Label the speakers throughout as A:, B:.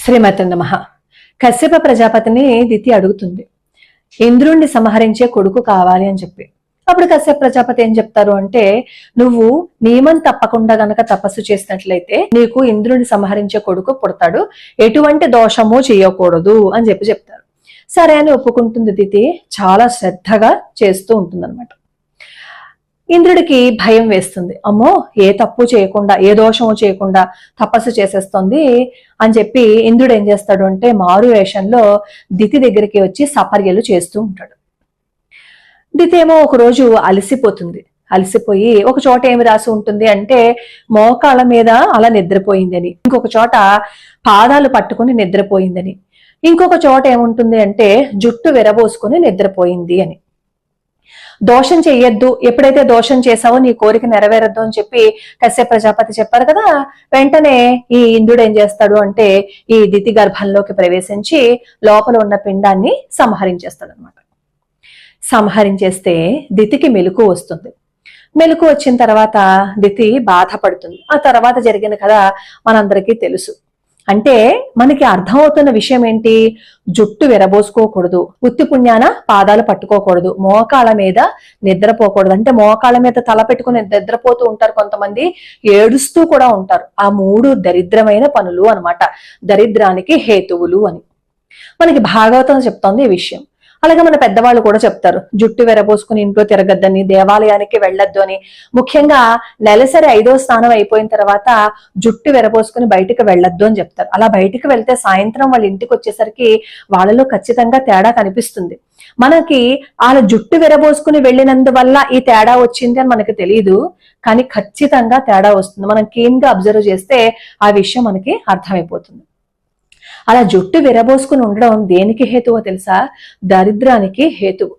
A: శ్రీమతి నమః. కశ్యప ప్రజాపతిని దితి అడుగుతుంది, ఇంద్రుణ్ణి సంహరించే కొడుకు కావాలి అని చెప్పి. అప్పుడు కశ్యప ప్రజాపతి ఏం చెప్తారు అంటే, నువ్వు నియమం తప్పకుండా గనక తపస్సు చేసినట్లయితే నీకు ఇంద్రుణ్ణి సంహరించే కొడుకు పుడతాడు, ఎటువంటి దోషము చేయకూడదు అని చెప్తారు. సరే అని ఒప్పుకుంటుంది దితి. చాలా శ్రద్ధగా చేస్తూ ఉంటుందన్నమాట. ఇంద్రుడికి భయం వేస్తుంది, అమ్మో ఏ తప్పు చేయకుండా ఏ దోషము చేయకుండా తపస్సు చేసేస్తుంది అని చెప్పి ఇంద్రుడు ఏం చేస్తాడు అంటే మారు వేషంలో దితి దగ్గరికి వచ్చి సపర్యలు చేస్తూ ఉంటాడు. దితి ఏమో ఒకరోజు అలసిపోయి ఒక చోట ఏమి రాసి ఉంటుంది అంటే మోకాళ్ళ మీద అలా నిద్రపోయిందని, ఇంకొక చోట పాదాలు పట్టుకుని నిద్రపోయిందని, ఇంకొక చోట ఏముంటుంది అంటే జుట్టు విరబోసుకుని నిద్రపోయింది అని. దోషం చెయ్యొద్దు, ఎప్పుడైతే దోషం చేసావో నీ కోరిక నెరవేరద్దు అని చెప్పి కశ్యప ప్రజాపతి చెప్పారు కదా. వెంటనే ఈ ఇంద్రుడు ఏం చేస్తాడు అంటే ఈ దితి గర్భంలోకి ప్రవేశించి లోపల ఉన్న పిండాన్ని సంహరించేస్తాడు అనమాట. సంహరించేస్తే దితికి మెలకు వస్తుంది. మెలకు వచ్చిన తర్వాత దితి బాధపడుతుంది. ఆ తర్వాత జరిగిన కథ మనందరికీ తెలుసు. అంటే మనకి అర్థమవుతున్న విషయం ఏంటి, జుట్టు విరబోసుకోకూడదు, ఉత్తి పుణ్యాన పాదాలు పట్టుకోకూడదు, మోకాళ్ళ మీద నిద్రపోకూడదు. అంటే మోకాళ్ళ మీద తల పెట్టుకుని నిద్రపోతూ ఉంటారు కొంతమంది, ఏడుస్తూ కూడా ఉంటారు. ఆ మూడు దరిద్రమైన పనులు అన్నమాట, దరిద్రానికి హేతువులు అని మనకి భాగవతం చెప్తోంది ఈ విషయం. అలాగే మన పెద్దవాళ్ళు కూడా చెప్తారు, జుట్టు విరబోసుకుని ఇంట్లో తిరగద్దని, దేవాలయానికి వెళ్ళొద్దు అని. ముఖ్యంగా నెలసరి 5వ స్నానం అయిపోయిన తర్వాత జుట్టు విరబోసుకుని బయటికి వెళ్ళొద్దు అని చెప్తారు. అలా బయటికి వెళ్తే సాయంత్రం వాళ్ళ ఇంటికి వచ్చేసరికి వాళ్ళలో ఖచ్చితంగా తేడా కనిపిస్తుంది. మనకి వాళ్ళ జుట్టు విరబోసుకుని వెళ్ళినందువల్ల ఈ తేడా వచ్చింది అని మనకి తెలియదు, కానీ ఖచ్చితంగా తేడా వస్తుంది. మనం క్లీన్ గా అబ్జర్వ్ చేస్తే ఆ విషయం మనకి అర్థమైపోతుంది. అలా జుట్టు విరబోసుకుని ఉండడం దేనికి హేతువో తెలుసా, దరిద్రానికి హేతువు.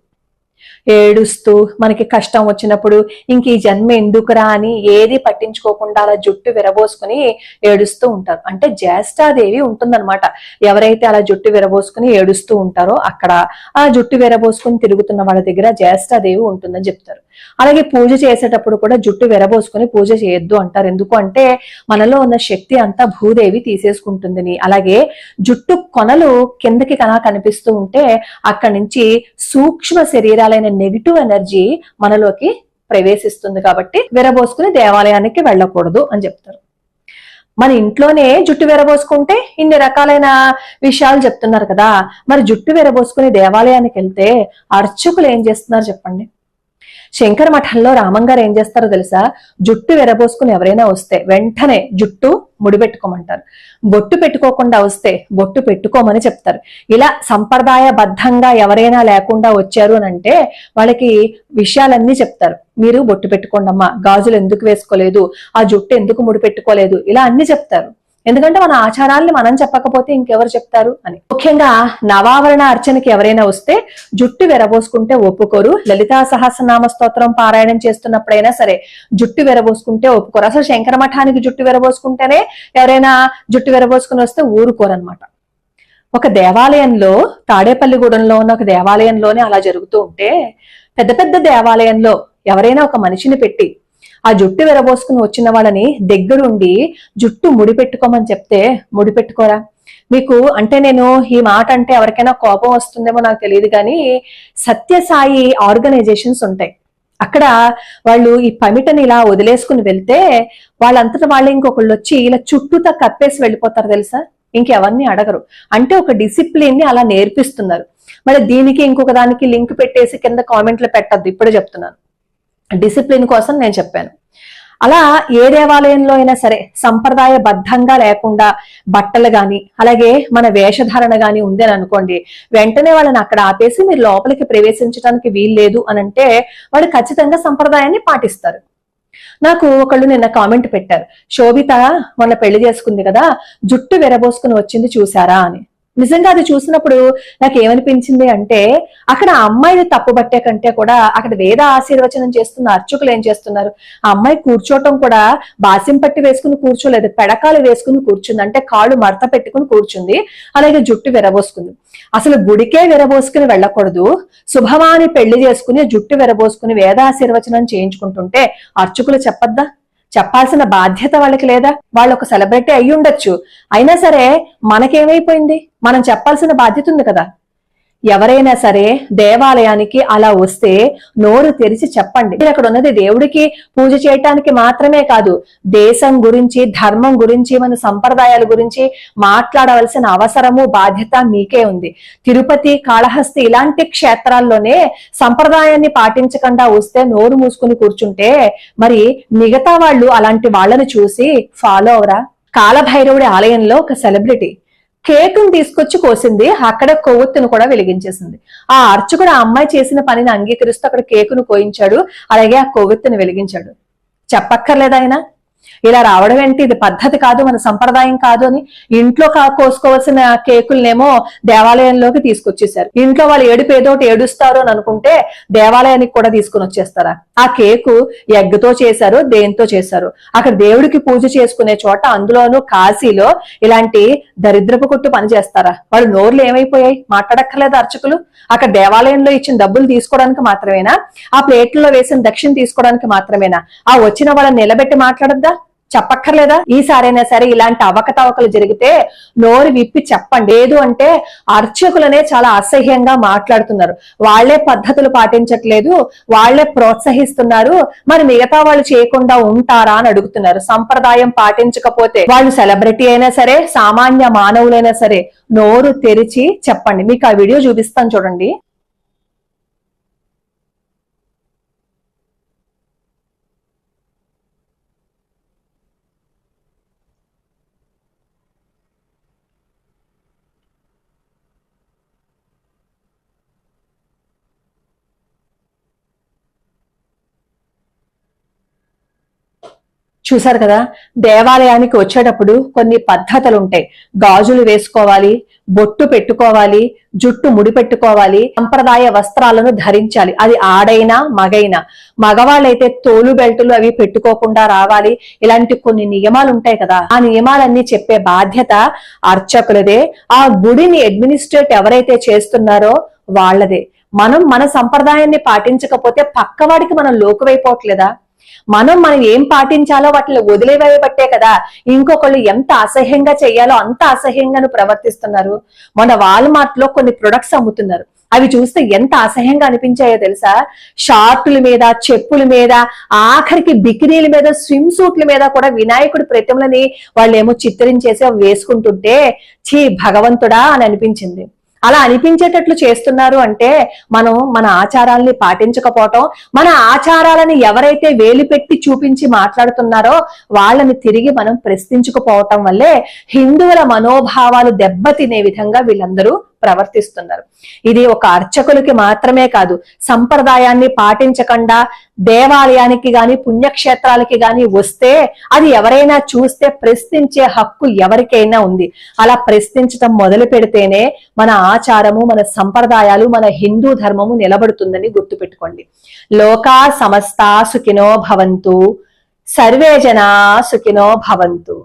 A: ఏడుస్తూ మనకి కష్టం వచ్చినప్పుడు ఇంక ఈ జన్మ ఎందుకురా అని ఏది పట్టించుకోకుండా అలా జుట్టు విరబోసుకుని ఏడుస్తూ ఉంటారు. అంటే జ్యేష్ఠాదేవి ఉంటుందన్నమాట. ఎవరైతే అలా జుట్టు విరబోసుకుని ఏడుస్తూ ఉంటారో అక్కడ ఆ జుట్టు విరబోసుకుని తిరుగుతున్న వాళ్ళ దగ్గర జ్యేష్ఠాదేవి ఉంటుందని చెప్తారు. అలాగే పూజ చేసేటప్పుడు కూడా జుట్టు విరబోసుకుని పూజ చేయొద్దు అంటారు. ఎందుకు అంటే మనలో ఉన్న శక్తి అంతా భూదేవి తీసేసుకుంటుందని. అలాగే జుట్టు కొనలు కిందకి కనిపిస్తూ ఉంటే అక్కడి నుంచి సూక్ష్మ శరీరాలైన నెగిటివ్ ఎనర్జీ మనలోకి ప్రవేశిస్తుంది. కాబట్టి విరబోసుకుని దేవాలయానికి వెళ్ళకూడదు అని చెప్తారు. మన ఇంట్లోనే జుట్టు విరబోసుకుంటే ఇన్ని రకాలైన విషయాలు చెప్తున్నారు కదా. మరి జుట్టు విరబోసుకుని దేవాలయానికి వెళ్తే అర్చకులు ఏం చేస్తున్నారు చెప్పండి. శంకర మఠంలో రామంగారు ఏం చేస్తారో తెలుసా, జుట్టు విరబోసుకుని ఎవరైనా వస్తే వెంటనే జుట్టు ముడిపెట్టుకోమంటారు. బొట్టు పెట్టుకోకుండా వస్తే బొట్టు పెట్టుకోమని చెప్తారు. ఇలా సంప్రదాయబద్ధంగా ఎవరైనా లేకుండా వచ్చారు అని అంటే వాళ్ళకి విషయాలన్నీ చెప్తారు. మీరు బొట్టు పెట్టుకోండి అమ్మా, గాజులు ఎందుకు వేసుకోలేదు, ఆ జుట్టు ఎందుకు ముడిపెట్టుకోలేదు, ఇలా అన్ని చెప్తారు. ఎందుకంటే మన ఆచారాల్ని మనం చెప్పకపోతే ఇంకెవరు చెప్తారు అని. ముఖ్యంగా నవావరణ అర్చనకి ఎవరైనా వస్తే జుట్టు విరబోసుకుంటే ఒప్పుకోరు. లలితా సహస్రనామ స్తోత్రం పారాయణం చేస్తున్నప్పుడైనా సరే జుట్టు విరబోసుకుంటే ఒప్పుకోరు. అసలు శంకర మఠానికి జుట్టు విరబోసుకుంటేనే ఎవరైనా జుట్టు విరబోసుకుని వస్తే ఊరుకోరనమాట. ఒక దేవాలయంలో, తాడేపల్లిగూడెంలో ఉన్న ఒక దేవాలయంలోనే అలా జరుగుతూ ఉంటే పెద్ద పెద్ద దేవాలయంలో ఎవరైనా ఒక మనిషిని పెట్టి ఆ జుట్టు విరబోసుకుని వచ్చిన వాళ్ళని దగ్గరుండి జుట్టు ముడిపెట్టుకోమని చెప్తే ముడిపెట్టుకోరా? మీకు అంటే నేను ఈ మాట అంటే ఎవరికైనా కోపం వస్తుందేమో నాకు తెలియదు, కానీ సత్యసాయి ఆర్గనైజేషన్స్ ఉంటాయి. అక్కడ వాళ్ళు ఈ పమిటని ఇలా వదిలేసుకుని వెళ్తే వాళ్ళంతటా వాళ్ళు ఇంకొకళ్ళు వచ్చి ఇలా చుట్టూతా కప్పేసి వెళ్ళిపోతారు తెలుసా, ఇంకెవరిని అడగరు. అంటే ఒక డిసిప్లిన్ ని అలా నేర్పిస్తున్నారు. మరి దీనికి ఇంకొక దానికి లింక్ పెట్టేసి కింద కామెంట్లు పెట్టద్దు, ఇప్పుడే చెప్తున్నాను. డిసిప్లిన్ కోసం నేను చెప్పాను. అలా ఏ దేవాలయంలో అయినా సరే సంప్రదాయబద్ధంగా లేకుండా బట్టలు గాని అలాగే మన వేషధారణ గాని ఉంది అని అనుకోండి, వెంటనే వాళ్ళని అక్కడ ఆపేసి మీరు లోపలికి ప్రవేశించడానికి వీల్లేదు అని అంటే వాళ్ళు ఖచ్చితంగా సంప్రదాయాన్ని పాటిస్తారు. నాకు ఒకళ్ళు నిన్న కామెంట్ పెట్టారు, శోభిత మొన్న పెళ్లి చేసుకుంది కదా, జుట్టు విరబోసుకుని వచ్చింది చూసారా అని. నిజంగా అది చూసినప్పుడు నాకు ఏమనిపించింది అంటే అక్కడ ఆ అమ్మాయిని తప్పుబట్టే కంటే కూడా అక్కడ వేద ఆశీర్వచనం చేస్తున్న అర్చకులు ఏం చేస్తున్నారు, ఆ అమ్మాయి కూర్చోటం కూడా బాసిం పట్టి వేసుకుని కూర్చోలేదు, పెడకాలు వేసుకుని కూర్చుంది. అంటే కాళ్ళు మడత పెట్టుకుని కూర్చుంది, అలాగే జుట్టు విరబోసుకుంది. అసలు గుడికే విరబోసుకుని వెళ్ళకూడదు, శుభమాని పెళ్లి చేసుకుని జుట్టు విరబోసుకుని వేదాశీర్వచనం చేయించుకుంటుంటే అర్చకులు చెప్పద్దా? చెప్పాల్సిన బాధ్యత వాళ్ళకి లేదా? వాళ్ళు ఒక సెలబ్రిటీ అయి ఉండొచ్చు, అయినా సరే మనకేమైపోయింది? మనం చెప్పాల్సిన బాధ్యత ఉంది కదా. ఎవరైనా సరే దేవాలయానికి అలా వస్తే నోరు తెరిచి చెప్పండి. అక్కడ ఉన్నది దేవుడికి పూజ చేయటానికి మాత్రమే కాదు, దేశం గురించి, ధర్మం గురించి, మన సంప్రదాయాల గురించి మాట్లాడవలసిన అవసరము, బాధ్యత మీకే ఉంది. తిరుపతి, కాళహస్తి ఇలాంటి క్షేత్రాల్లోనే సంప్రదాయాన్ని పాటించకుండా వస్తే నోరు మూసుకుని కూర్చుంటే మరి మిగతా వాళ్ళు అలాంటి వాళ్ళని చూసి ఫాలో అవరా? కాలభైరవుడి ఆలయంలో ఒక సెలబ్రిటీ కేకును తీసుకొచ్చి కోసింది, అక్కడ కొవ్వొత్తును కూడా వెలిగించేసింది. ఆ అర్చకుడు ఆ అమ్మాయి చేసిన పనిని అంగీకరిస్తూ అక్కడ కేకును కోయించాడు, అలాగే ఆ కొవ్వొత్తును వెలిగించాడు. చెప్పక్కర్లేదు ఆయన? ఇలా రావడం ఏంటి? ఇది పద్ధతి కాదు, మన సంప్రదాయం కాదు అని ఇంట్లో కోసుకోవాల్సిన కేకులనేమో దేవాలయంలోకి తీసుకొచ్చేసారు. ఇంట్లో వాళ్ళు ఏడుపు ఏదోటి ఏడుస్తారు అని అనుకుంటే దేవాలయానికి కూడా తీసుకుని వచ్చేస్తారా? ఆ కేకు ఎగ్గుతో చేశారు, దేంతో చేశారు? అక్కడ దేవుడికి పూజ చేసుకునే చోట, అందులోనూ కాశీలో ఇలాంటి దరిద్రపు కొట్టు పని చేస్తారా? వాళ్ళు నోర్లు ఏమైపోయాయి? మాట్లాడక్కర్లేదు అర్చకులు. అక్కడ దేవాలయంలో ఇచ్చిన డబ్బులు తీసుకోవడానికి మాత్రమేనా? ఆ ప్లేట్లలో వేసిన దక్షిణ తీసుకోవడానికి మాత్రమేనా? ఆ వచ్చిన వాళ్ళని నిలబెట్టి మాట్లాడద్దా? చెప్పక్కర్లేదా? ఈసారైనా సరే ఇలాంటి అవకతవకలు జరిగితే నోరు విప్పి చెప్పండి. లేదు అంటే అర్చకులనే చాలా అసహ్యంగా మాట్లాడుతున్నారు, వాళ్లే పద్ధతులు పాటించట్లేదు, వాళ్లే ప్రోత్సహిస్తున్నారు, మరి మిగతా వాళ్ళు చేయకుండా ఉంటారా అని అడుగుతున్నారు. సంప్రదాయం పాటించకపోతే వాళ్ళు సెలబ్రిటీ అయినా సరే, సామాన్య మానవులైనా సరే నోరు తెరిచి చెప్పండి. మీకు ఆ వీడియో చూపిస్తాను చూడండి. చూసారు కదా, దేవాలయానికి వచ్చేటప్పుడు కొన్ని పద్ధతులు ఉంటాయి. గాజులు వేసుకోవాలి, బొట్టు పెట్టుకోవాలి, జుట్టు ముడి పెట్టుకోవాలి, సంప్రదాయ వస్త్రాలను ధరించాలి. అది ఆడైనా మగైనా. మగవాళ్ళైతే తోలు బెల్టులు అవి పెట్టుకోకుండా రావాలి. ఇలాంటి కొన్ని నియమాలు ఉంటాయి కదా, ఆ నియమాలన్నీ చెప్పే బాధ్యత అర్చకులదే. ఆ గుడిని అడ్మినిస్ట్రేట్ ఎవరైతే చేస్తున్నారో వాళ్ళదే. మనం మన సంప్రదాయాన్ని పాటించకపోతే పక్కవాడికి మనం లోకువైపోవట్లేదా? మనం ఏం పాటించాలో వాటిని వదిలేవేయబట్టే కదా ఇంకొకళ్ళు ఎంత అసహ్యంగా చెయ్యాలో అంత అసహ్యంగాను ప్రవర్తిస్తున్నారు. మన వాల్మార్ట్ లో కొన్ని ప్రొడక్ట్స్ అమ్ముతున్నారు, అవి చూస్తే ఎంత అసహ్యంగా అనిపించాయో తెలుసా? షార్టుల మీద, చెప్పుల మీద, ఆఖరికి బికినీల మీద, స్విమ్ సూట్ల మీద కూడా వినాయకుడి ప్రతిమలని వాళ్ళేమో చిత్రించేసి వేసుకుంటుంటే ఛీ భగవంతుడా అని అనిపించింది. అలా అనిపించేటట్లు చేస్తున్నారు అంటే మనం మన ఆచారాల్ని పాటించకపోవటం, మన ఆచారాలని ఎవరైతే వేలు పెట్టి చూపించి మాట్లాడుతున్నారో వాళ్ళని తిరిగి మనం ప్రశ్నించుకుపోవటం వల్లే హిందువుల మనోభావాలు దెబ్బతినే విధంగా వీళ్ళందరూ ప్రవర్తిస్తున్నారు. ఇది ఒక అర్చకులకి మాత్రమే కాదు, సంప్రదాయాన్ని పాటించకుండా దేవాలయానికి గాని పుణ్యక్షేత్రాలకి గాని వస్తే అది ఎవరైనా చూస్తే ప్రశ్నించే హక్కు ఎవరికైనా ఉంది. అలా ప్రశ్నించడం మొదలు పెడితేనే మన ఆచారము, మన సంప్రదాయాలు, మన హిందూ ధర్మము నిలబడుతుందని గుర్తుపెట్టుకోండి. లోకా సమస్తా సుఖినో భవంతు, సర్వే జనా సుఖినో భవంతు.